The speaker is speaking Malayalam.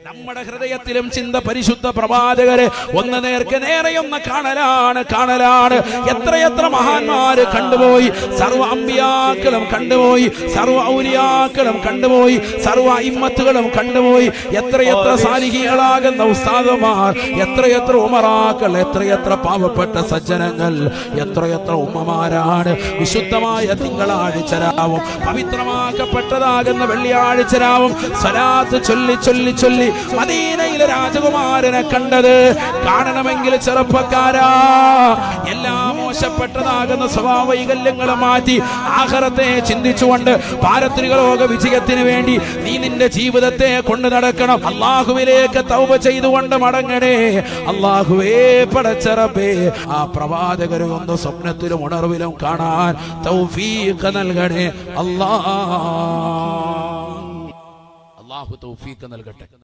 നമ്മുടെ ഹൃദയത്തിലും ചിന്ത പരിശുദ്ധ പ്രവാചകരെ ഒന്ന് നേർക്ക് നേരെയൊന്ന് കാണലാണ്. എത്രയെത്ര മഹാന്മാര് കണ്ടുപോയി, സർവ്വ അമ്പിയാക്കളും കണ്ടുപോയി, സർവ്വ ഔലിയാക്കളും കണ്ടുപോയി, സർവ്വ ഇമ്മത്തുകളും കണ്ടുപോയി. എത്രയെത്ര സാലിഹികളാകുന്ന ഉസ്താദുമാർ, എത്രയെത്ര ഉമറാക്കൾ, എത്രയെത്ര പാവപ്പെട്ട സജ്ജനങ്ങൾ, എത്രയെത്ര ഉമ്മമാരാണ് വിശുദ്ധമായ തിങ്കളാഴ്ച രാവും പവിത്രമാക്കപ്പെട്ടതാകുന്ന വെള്ളിയാഴ്ച രാവും സ്വലാത്ത് ചൊല്ലി ചൊല്ലി ചൊല്ലി മദീനയിലെ രാജകുമാരനെ കണ്ടത്. കാണണമെങ്കിൽ ചെറുപ്പക്കാരാ, എല്ലാ മോശപ്പെട്ടതാകുന്ന സ്വഭാവവൈകല്യങ്ങളും മാറ്റി ആഖിറത്തെ ചിന്തിച്ചുകൊണ്ട് പാരത്രിക ലോക വിജയത്തിന് വേണ്ടി നീ നിന്റെ ജീവിതത്തെ കൊണ്ടു നടക്കണം. അല്ലാഹുവിലേക്ക് തൗബ ചെയ്തുകൊണ്ട് മടങ്ങണേ. അല്ലാഹുവേ പടച്ച റബ്ബേ, ആ പ്രവാചകരെ ഒന്ന് സ്വപ്നത്തിലും ഉണർവിലും കാണാൻ തൗഫീഖ് നൽകണേ. അല്ലാഹു തൗഫീഖ് നൽകട്ടെ.